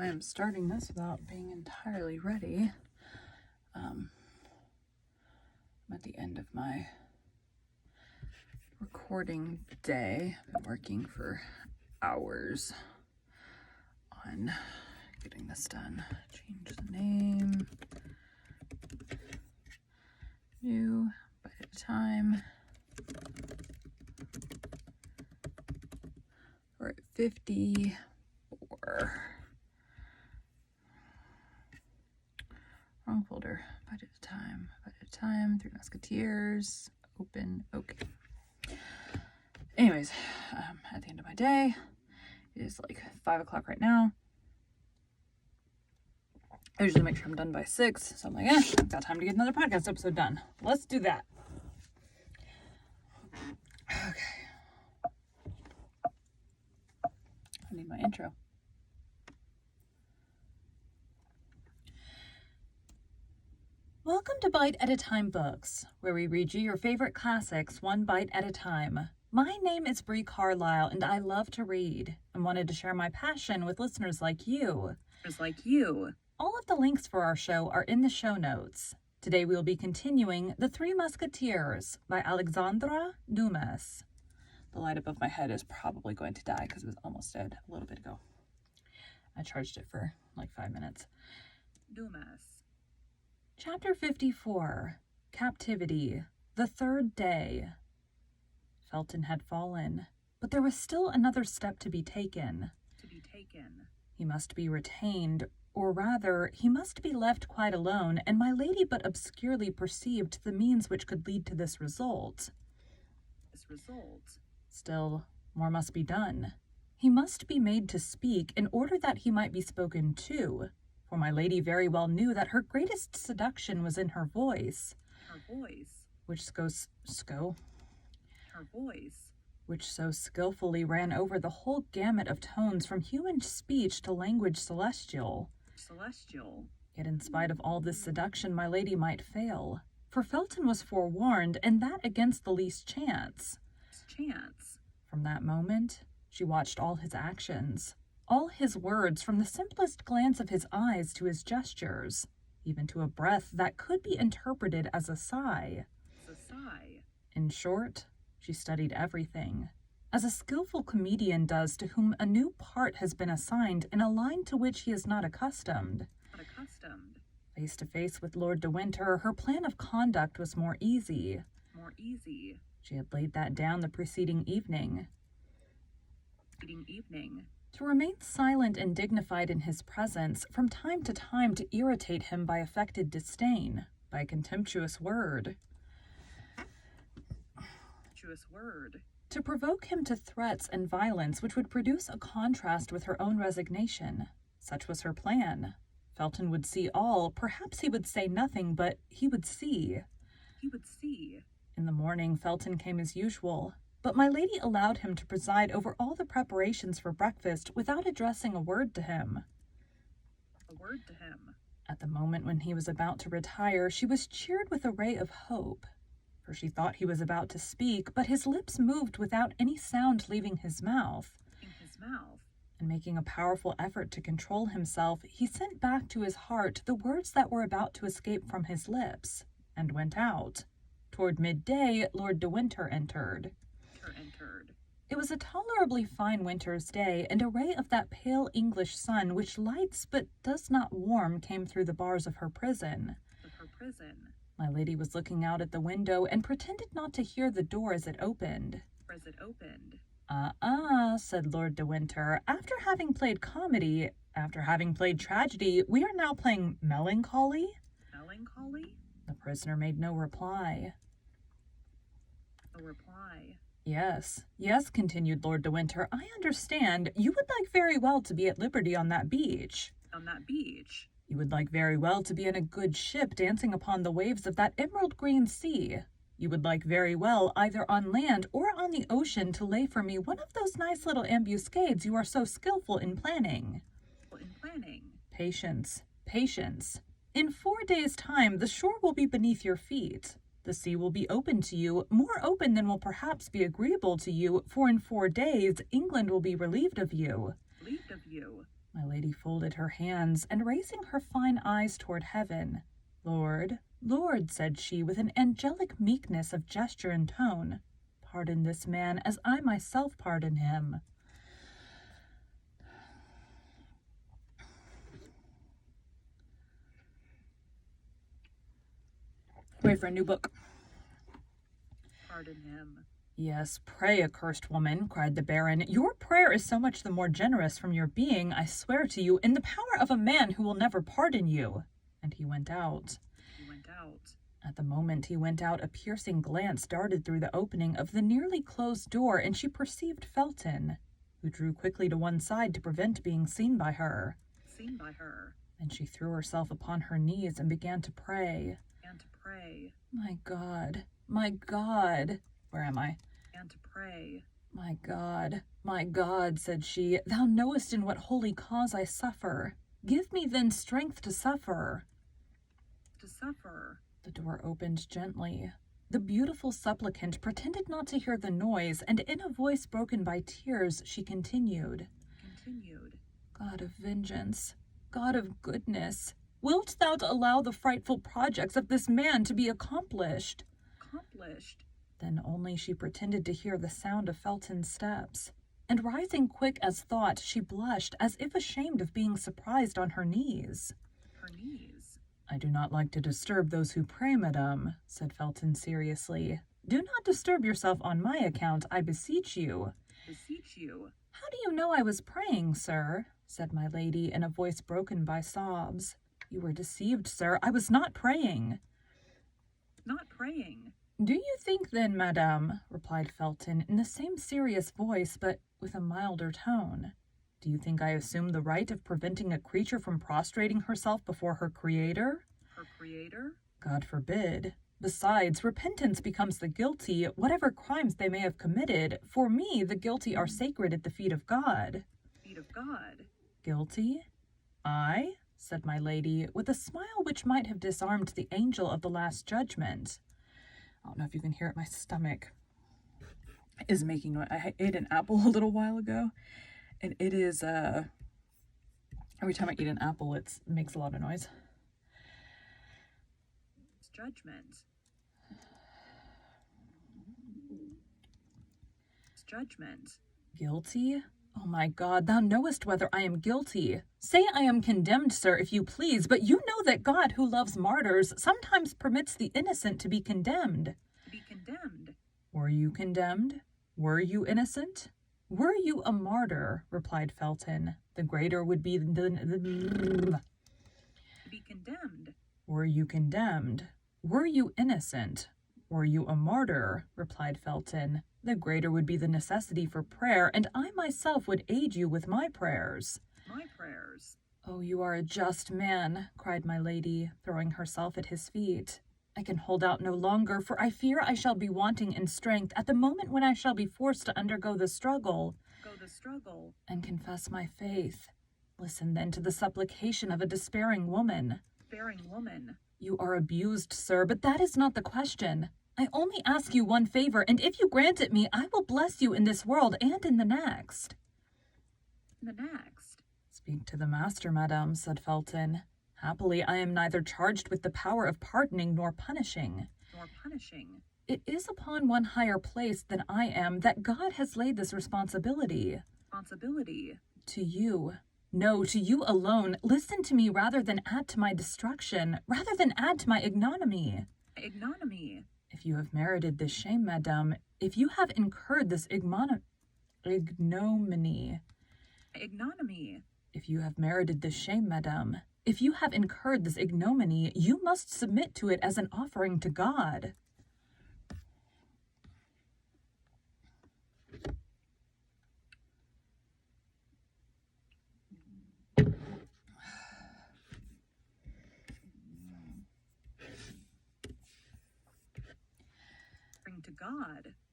I am starting this without being entirely ready. I'm at the end of my recording day. I've been working for hours on getting this done. Change the name. New, bite at a time. We're at 54. Wrong folder. Bite at a time. Bite at a time. 3 Musketeers. Open. Okay. Anyways, at the end of my day, it is like 5 o'clock right now. I usually make sure I'm done by 6, so I'm like, I've got time to get another podcast episode done. Let's do that. Okay. I need my intro. Welcome to Bite at a Time Books, where we read you your favorite classics one bite at a time. My name is Bree Carlisle, and I love to read and wanted to share my passion with listeners like you. All of the links for our show are in the show notes. Today we will be continuing The 3 Musketeers by Alexandre Dumas. The light above my head is probably going to die because it was almost dead a little bit ago. I charged it for like 5 minutes. Dumas. Chapter 54, Captivity, the third day. Felton had fallen, but there was still another step to be taken. He must be retained, or rather, he must be left quite alone, and my lady but obscurely perceived the means which could lead to this result. Still, more must be done. He must be made to speak in order that he might be spoken to, for my lady very well knew that her greatest seduction was in her voice. Which so skillfully ran over the whole gamut of tones from human speech to language celestial. Yet in spite of all this seduction, my lady might fail, for Felton was forewarned, and that against the least chance. From that moment, she watched all his actions, all his words, from the simplest glance of his eyes to his gestures, even to a breath that could be interpreted as a sigh. In short, she studied everything, as a skillful comedian does to whom a new part has been assigned in a line to which he is not accustomed. Face to face with Lord de Winter, her plan of conduct was more easy. She had laid that down the preceding evening. To remain silent and dignified in his presence, from time to time to irritate him by affected disdain, by a contemptuous word. To provoke him to threats and violence which would produce a contrast with her own resignation. Such was her plan. Felton would see all, perhaps he would say nothing, but he would see. In the morning, Felton came as usual, but my lady allowed him to preside over all the preparations for breakfast without addressing a word to him. At the moment when he was about to retire, she was cheered with a ray of hope, for she thought he was about to speak, but his lips moved without any sound leaving his mouth. And making a powerful effort to control himself, he sent back to his heart the words that were about to escape from his lips, and went out. Toward midday, Lord de Winter entered. It was a tolerably fine winter's day, and a ray of that pale English sun which lights but does not warm came through the bars of her prison. My lady was looking out at the window and pretended not to hear the door as it opened. Said Lord de Winter. After having played comedy, after having played tragedy, we are now playing melancholy? The prisoner made no reply. Yes, continued Lord de Winter, I understand. You would like very well to be at liberty on that beach. You would like very well to be in a good ship dancing upon the waves of that emerald green sea. You would like very well, either on land or on the ocean, to lay for me one of those nice little ambuscades you are so skillful in planning. Patience. In 4 days' time, the shore will be beneath your feet. The sea will be open to you, more open than will perhaps be agreeable to you, for in 4 days England will be relieved of you. My lady folded her hands and raising her fine eyes toward heaven, "Lord, Lord," said she with an angelic meekness of gesture and tone, "pardon this man as I myself pardon him." Wait for a new book. Pardon him. "Yes, pray, accursed woman," cried the baron. "Your prayer is so much the more generous from your being, I swear to you, in the power of a man who will never pardon you." And he went out. At the moment he went out, a piercing glance darted through the opening of the nearly closed door, and she perceived Felton, who drew quickly to one side to prevent being seen by her. Then she threw herself upon her knees and began to pray. "My God, my God," where am I? My God," said she, "thou knowest in what holy cause I suffer. Give me then strength to suffer." The door opened gently. The beautiful supplicant pretended not to hear the noise, and in a voice broken by tears, she continued, "God of vengeance, God of goodness, wilt thou allow the frightful projects of this man to be accomplished?" Then only she pretended to hear the sound of Felton's steps, and rising quick as thought, she blushed as if ashamed of being surprised on her knees. "I do not like to disturb those who pray, madame," said Felton seriously. "Do not disturb yourself on my account, I beseech you." "How do you know I was praying, sir?" said my lady in a voice broken by sobs. "You were deceived, sir. I was not praying." "Do you think then, madame," replied Felton in the same serious voice, but with a milder tone, "do you think I assume the right of preventing a creature from prostrating herself before her Creator?" "God forbid. Besides, repentance becomes the guilty, whatever crimes they may have committed. For me, the guilty are sacred at the feet of God." "Guilty? I?" said my lady, with a smile which might have disarmed the angel of the Last Judgment. I don't know if you can hear it, my stomach is making noise. I ate an apple a little while ago, and it is, every time I eat an apple, it makes a lot of noise. Judgment. "Guilty? Oh my God, thou knowest whether I am guilty. Say I am condemned, sir, if you please, but you know that God, who loves martyrs, sometimes permits the innocent to be condemned." "Were you condemned? Were you innocent? Were you a martyr?" replied Felton. "The greater would be the... Were you condemned? Were you innocent? Were you a martyr?" replied Felton. "The greater would be the necessity for prayer, and I myself would aid you with my prayers." "Oh, you are a just man," cried my lady, throwing herself at his feet. "I can hold out no longer, for I fear I shall be wanting in strength at the moment when I shall be forced to undergo the struggle and confess my faith. Listen then to the supplication of a despairing woman. You are abused, sir, but that is not the question. I only ask you one favor, and if you grant it me, I will bless you in this world and in the next." "Speak to the master, madame," said Felton. "Happily, I am neither charged with the power of pardoning nor punishing. It is upon one higher placed than I am that God has laid this responsibility. To you. No, to you alone. Listen to me rather than add to my destruction, rather than add to my ignominy. If you have merited this shame, madame, if you have incurred this ignominy, if you have merited this shame, madame, if you have incurred this ignominy, you must submit to it as an offering to God."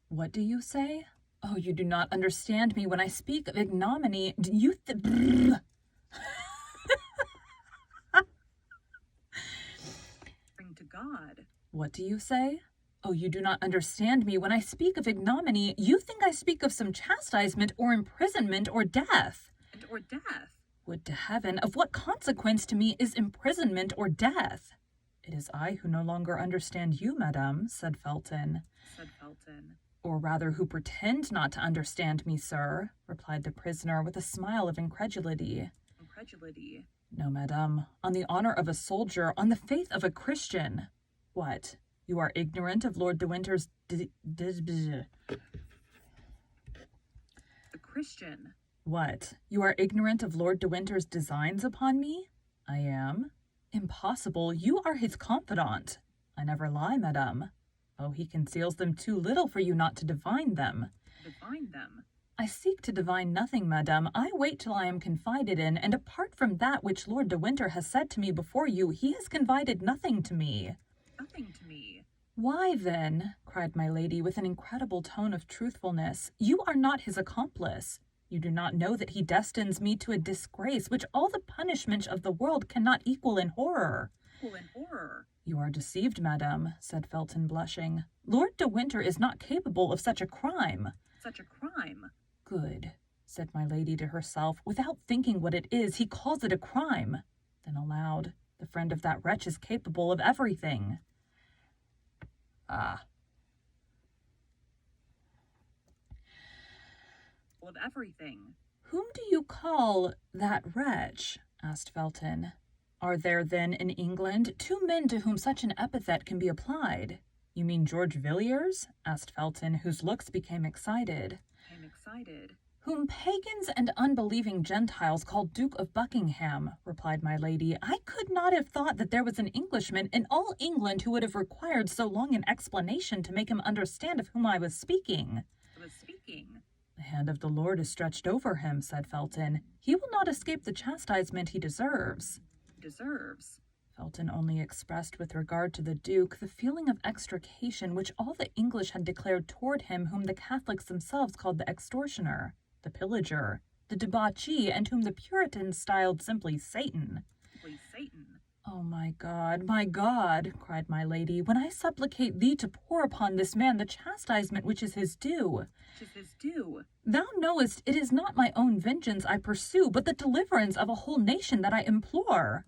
"What do you say? Oh, you do not understand me when I speak of ignominy. Do you What do you say? Oh, you do not understand me when I speak of ignominy. You think I speak of some chastisement or imprisonment or death. Would to heaven, of what consequence to me is imprisonment or death? It is I who no longer understand you, madame, said Felton. Or rather, who pretend not to understand me, sir, replied the prisoner with a smile of incredulity. No, madame, on the honor of a soldier, on the faith of a Christian. What? You are ignorant of Lord de Winter's A Christian. What? You are ignorant of Lord de Winter's designs upon me? I am. Impossible. You are his confidant. I never lie, madame. Oh, he conceals them too little for you not to divine them. Divine them? I seek to divine nothing, madame. I wait till I am confided in, and apart from that which Lord de Winter has said to me before you, he has confided nothing to me. Nothing to me. Why, then, cried my lady with an incredible tone of truthfulness, you are not his accomplice. You do not know that he destines me to a disgrace which all the punishment of the world cannot equal in horror. You are deceived, madame, said Felton, blushing. Lord de Winter is not capable of such a crime. Such a crime? Good, said my lady to herself. Without thinking what it is, he calls it a crime. Then aloud, the friend of that wretch is capable of everything. Of everything. Whom do you call that wretch? Asked Felton. Are there, then, in England, two men to whom such an epithet can be applied? You mean George Villiers? Asked Felton, whose looks became excited. Whom pagans and unbelieving Gentiles call Duke of Buckingham, replied my lady. I could not have thought that there was an Englishman in all England who would have required so long an explanation to make him understand of whom I was speaking. The hand of the Lord is stretched over him, said Felton. He will not escape the chastisement he deserves. Felton only expressed with regard to the Duke the feeling of extrication which all the English had declared toward him, whom the Catholics themselves called the extortioner, the pillager, the debauchee, and whom the Puritans styled simply Satan. Oh, my God, cried my lady, when I supplicate thee to pour upon this man the chastisement which is his due. Thou knowest it is not my own vengeance I pursue, but the deliverance of a whole nation that I implore.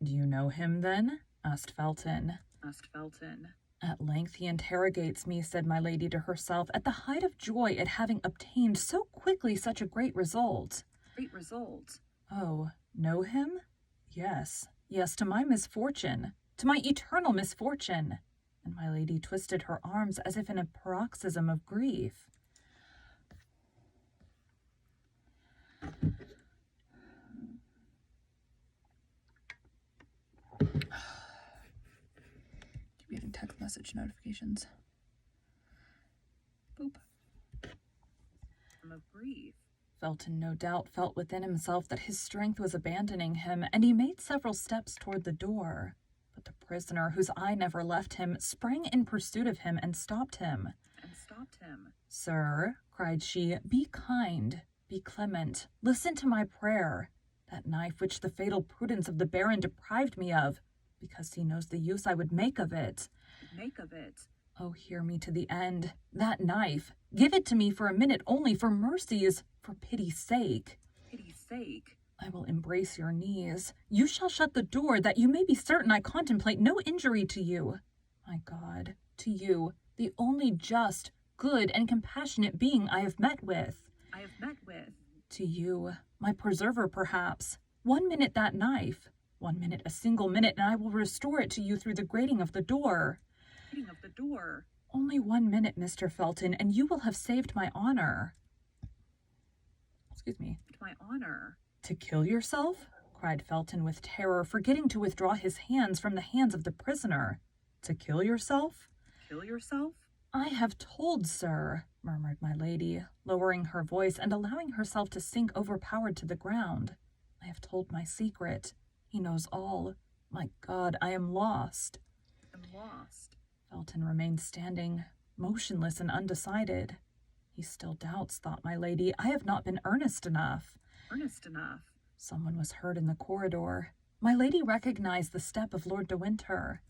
Do you know him, then? asked Felton. At length he interrogates me, said my lady to herself, at the height of joy at having obtained so quickly such a great result. Oh, know him? Yes, to my misfortune, to my eternal misfortune. And my lady twisted her arms as if in a paroxysm of grief. Keep getting text message notifications. Boop. Of grief. Felton no doubt felt within himself that his strength was abandoning him, and he made several steps toward the door. But the prisoner, whose eye never left him, sprang in pursuit of him and stopped him. Sir, cried she, be kind, be clement, listen to my prayer. That knife which the fatal prudence of the Baron deprived me of, because he knows the use I would make of it. Oh, hear me to the end. That knife, give it to me for a minute only, for mercy's, for pity's sake. I will embrace your knees. You shall shut the door, that you may be certain I contemplate no injury to you. My God, to you, the only just, good, and compassionate being I have met with. To you, my preserver, perhaps. 1 minute that knife. 1 minute, a single minute, and I will restore it to you through the grating of the door. Only 1 minute, Mr. Felton, and you will have saved my honor. Excuse me. To kill yourself? Cried Felton with terror, forgetting to withdraw his hands from the hands of the prisoner. To kill yourself? I have told, sir, murmured my lady, lowering her voice and allowing herself to sink overpowered to the ground. I have told my secret. He knows all. My God, I am lost. Felton remained standing, motionless and undecided. He still doubts, thought my lady. I have not been earnest enough. Someone was heard in the corridor. My lady recognized the step of Lord de Winter.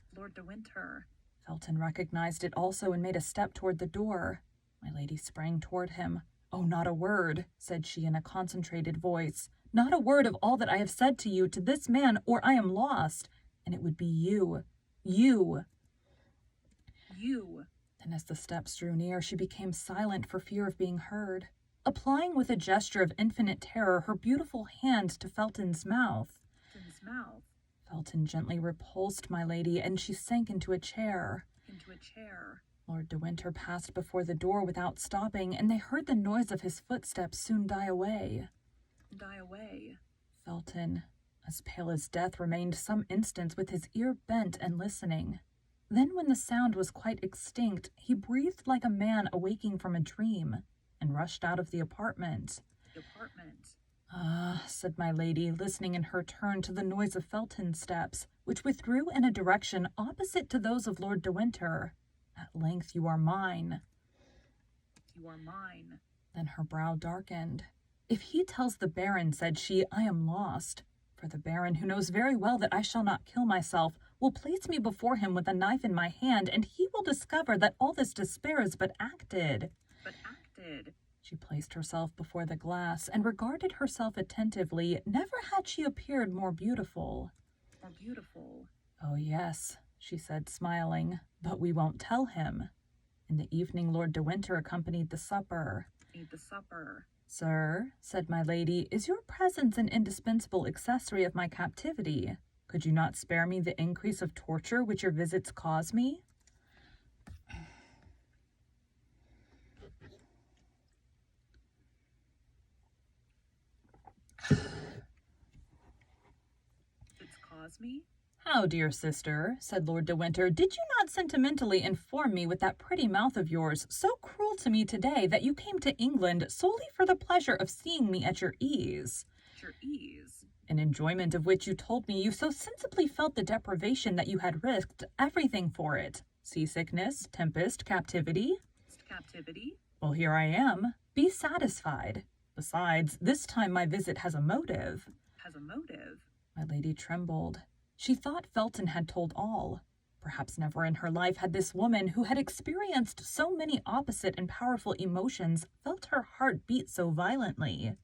Felton recognized it also and made a step toward the door. My lady sprang toward him. "Oh, not a word," said she in a concentrated voice. "Not a word of all that I have said to you, to this man, or I am lost. And it would be you. You." Then as the steps drew near, she became silent for fear of being heard. Applying with a gesture of infinite terror her beautiful hand to Felton's mouth. Felton gently repulsed my lady, and she sank into a chair. Lord de Winter passed before the door without stopping, and they heard the noise of his footsteps soon die away. Felton, as pale as death, remained some instants with his ear bent and listening. Then, when the sound was quite extinct, he breathed like a man awaking from a dream, and rushed out of the apartment. "Ah," said my lady, listening in her turn to the noise of Felton's steps, which withdrew in a direction opposite to those of Lord de Winter. "At length you are mine." Then her brow darkened. "If he tells the Baron," said she, "I am lost. For the Baron, who knows very well that I shall not kill myself, will place me before him with a knife in my hand, and he will discover that all this despair is but acted." She placed herself before the glass and regarded herself attentively. Never had she appeared more beautiful. "Oh, yes," she said, smiling, "but we won't tell him." In the evening Lord de Winter accompanied the supper. "Sir," said my lady, "is your presence an indispensable accessory of my captivity? Could you not spare me the increase of torture which your visits cause me?" "How, dear sister," said Lord de Winter, "did you not sentimentally inform me with that pretty mouth of yours, so cruel to me today, that you came to England solely for the pleasure of seeing me at your ease? In enjoyment of which you told me you so sensibly felt the deprivation that you had risked everything for it. Seasickness, tempest, captivity. Well, here I am. Be satisfied. Besides, this time my visit has a motive." My lady trembled. She thought Felton had told all. Perhaps never in her life had this woman, who had experienced so many opposite and powerful emotions, felt her heart beat so violently.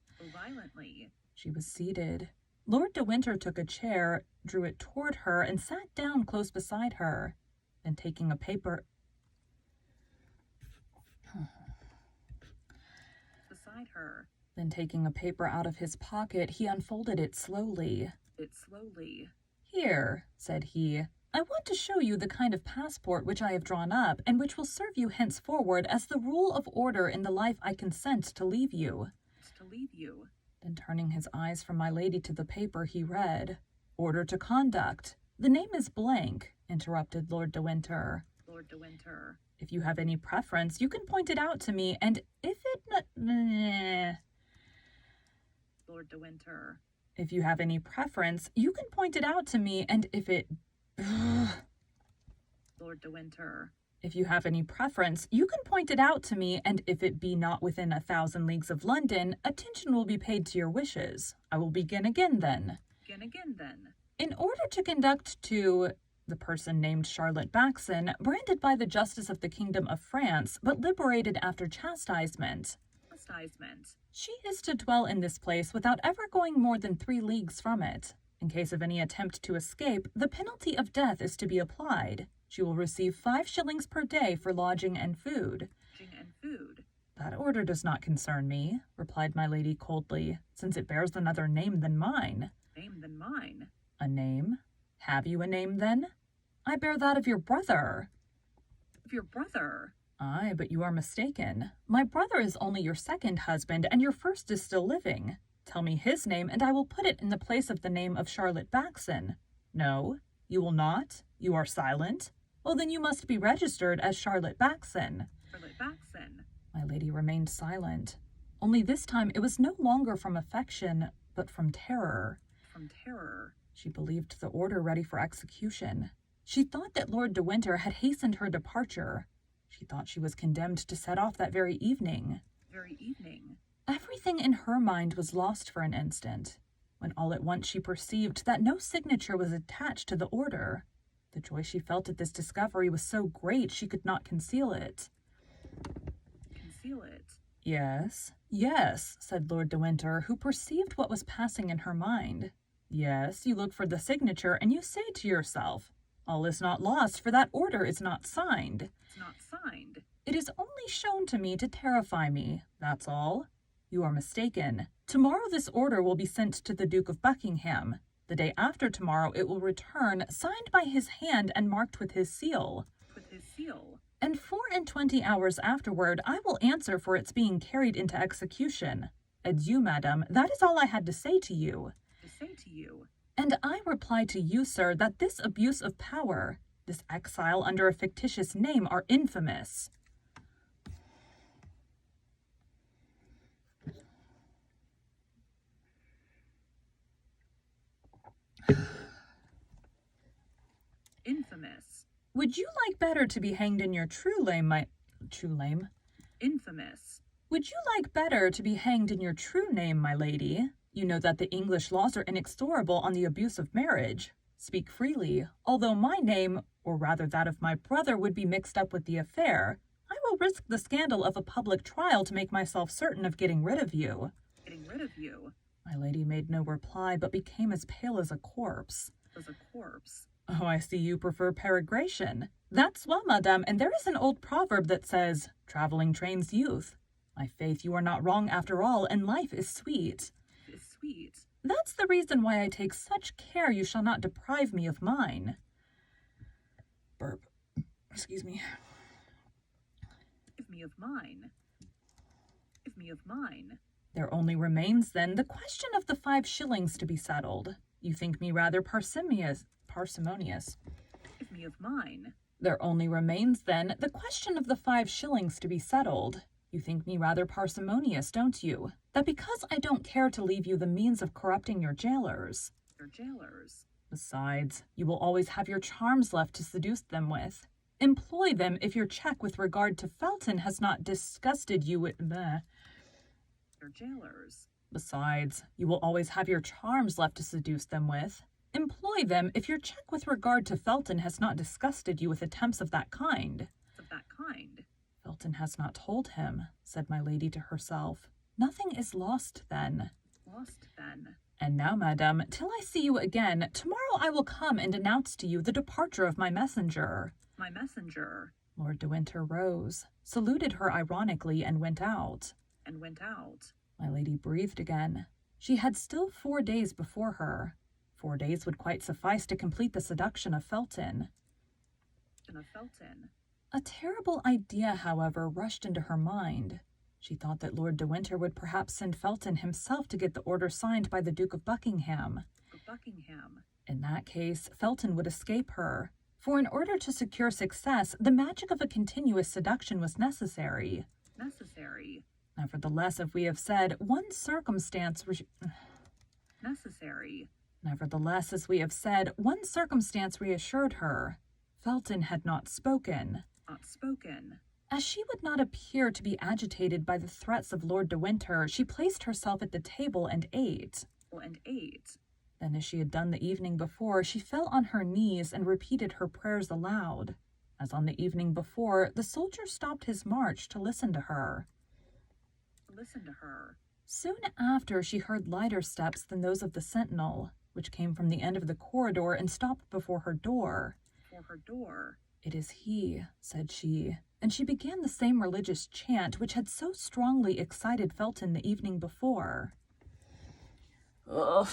She was seated. Lord de Winter took a chair, drew it toward her, and sat down close beside her. Then taking a paper out of his pocket, he unfolded it slowly. "Here," said he, "I want to show you the kind of passport which I have drawn up, and which will serve you henceforward as the rule of order in the life I consent to leave you." Then turning his eyes from my lady to the paper, he read, "Order to conduct." "The name is blank," interrupted Lord de Winter. "If you have any preference, you can point it out to me, and if it If you have any preference, you can point it out to me, and if it If you have any preference, you can point it out to me, and if it be not within 1,000 leagues of London, attention will be paid to your wishes. I will begin again then. In order to conduct to the person named Charlotte Backson, branded by the justice of the Kingdom of France, but liberated after chastisement. She is to dwell in this place without ever going more than 3 leagues from it. In case of any attempt to escape, the penalty of death is to be applied. She will receive 5 shillings per day for lodging and food. "That order does not concern me," replied my lady coldly, "since it bears another name than mine." "A name? Have you a name, then?" "I bear that of your brother." "Aye, but you are mistaken. My brother is only your second husband, and your first is still living. Tell me his name, and I will put it in the place of the name of Charlotte Backson. No? You will not? You are silent? Well, then you must be registered as Charlotte Backson." My lady remained silent. Only this time it was no longer from affection, but from terror. She believed the order ready for execution. She thought that Lord de Winter had hastened her departure. She thought she was condemned to set off that very evening. Everything in her mind was lost for an instant, when all at once she perceived that no signature was attached to the order. The joy she felt at this discovery was so great she could not conceal it. Yes, yes, said Lord de Winter, who perceived what was passing in her mind. Yes, you look for the signature, and you say to yourself, all is not lost, for that order is not signed. It's not signed. It is only shown to me to terrify me, that's all. You are mistaken. Tomorrow this order will be sent to the Duke of Buckingham. The day after tomorrow it will return, signed by his hand and marked with his seal. And 24 hours afterward I will answer for its being carried into execution. Adieu, madam, that is all I had to say to you. And I reply to you, sir, that this abuse of power, this exile under a fictitious name, are infamous. Infamous. Would you like better to be hanged in your Infamous. Would you like better to be hanged in your true name, my lady? You know that the English laws are inexorable on the abuse of marriage. Speak freely, although my name, or rather that of my brother, would be mixed up with the affair. I will risk the scandal of a public trial to make myself certain of getting rid of you. My lady made no reply, but became as pale as a corpse. Oh, I see you prefer peregrination. That's well, madame, and there is an old proverb that says, traveling trains youth. My faith, you are not wrong after all, and life is sweet. That's the reason why I take such care you shall not deprive me of mine. Burp. Excuse me. Give me of mine. There only remains, then, the question of the 5 shillings to be settled. You think me rather parsimonious. Give me of mine. There only remains, then, the question of the 5 shillings to be settled. You think me rather parsimonious, don't you? That because I don't care to leave you the means of corrupting your jailers. Besides, you will always have your charms left to seduce them with. Employ them if your check with regard to Felton has not disgusted you with your jailers. Besides, you will always have your charms left to seduce them with. Employ them if your check with regard to Felton has not disgusted you with attempts of that kind. Felton has not told him, said my lady to herself. Nothing is lost, then. And now, madam, till I see you again, tomorrow I will come and announce to you the departure of my messenger. Lord de Winter rose, saluted her ironically, and went out. My lady breathed again. She had still 4 days before her. 4 days would quite suffice to complete the seduction of Felton. A terrible idea, however, rushed into her mind. She thought that Lord de Winter would perhaps send Felton himself to get the order signed by the Duke of Buckingham. In that case, Felton would escape her, for in order to secure success, the magic of a continuous seduction was necessary. Nevertheless, as we have said, one circumstance reassured her. Felton had not spoken. As she would not appear to be agitated by the threats of Lord de Winter, she placed herself at the table and ate. Then, as she had done the evening before, she fell on her knees and repeated her prayers aloud. As on the evening before, the soldier stopped his march to listen to her. Soon after, she heard lighter steps than those of the sentinel, which came from the end of the corridor and stopped before her door. It is he, said she, and she began the same religious chant which had so strongly excited Felton the evening before. Ugh.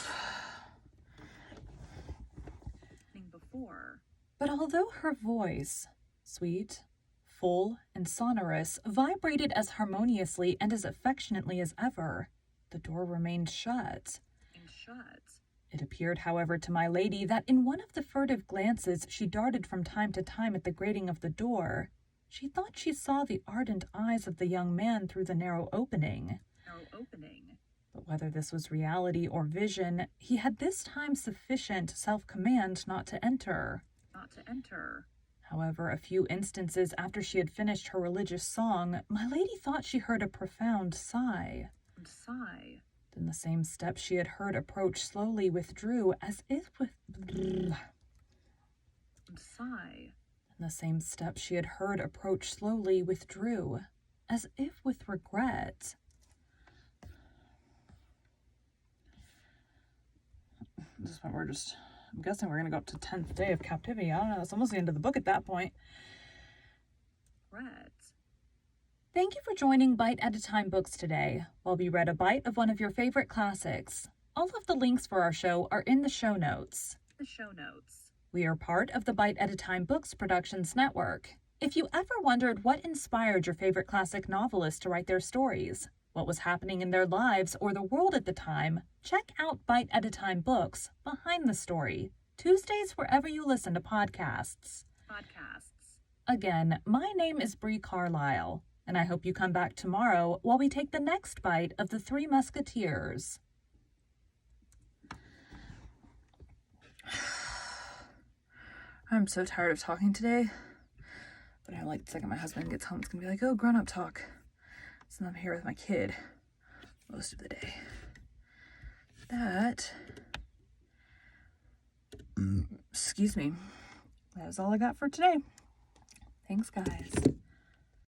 But although her voice, sweet, full, and sonorous, vibrated as harmoniously and as affectionately as ever, the door remained shut. It appeared, however, to my lady that in one of the furtive glances she darted from time to time at the grating of the door, she thought she saw the ardent eyes of the young man through the narrow opening. But whether this was reality or vision, he had this time sufficient self-command not to enter. However, a few instances after she had finished her religious song, my lady thought she heard a profound sigh. Then the same step she had heard approach slowly withdrew, as if with... Then the same step she had heard approach slowly withdrew, as if with regret. This is what I'm guessing we're going to go up to 10th day of captivity. I don't know. It's almost the end of the book at that point. Regrets. Thank you for joining Bite at a Time Books today, while we read a bite of one of your favorite classics. All of the links for our show are in the show notes. We are part of the Bite at a Time Books Productions Network. If you ever wondered what inspired your favorite classic novelists to write their stories, what was happening in their lives or the world at the time, check out Bite at a Time Books Behind the Story, Tuesdays wherever you listen to podcasts. Again, my name is Bree Carlisle, and I hope you come back tomorrow while we take the next bite of the Three Musketeers. I'm so tired of talking today, but I like the second my husband gets home, it's gonna be like, oh, grown-up talk. So I'm here with my kid most of the day. Excuse me, that is all I got for today. Thanks, guys.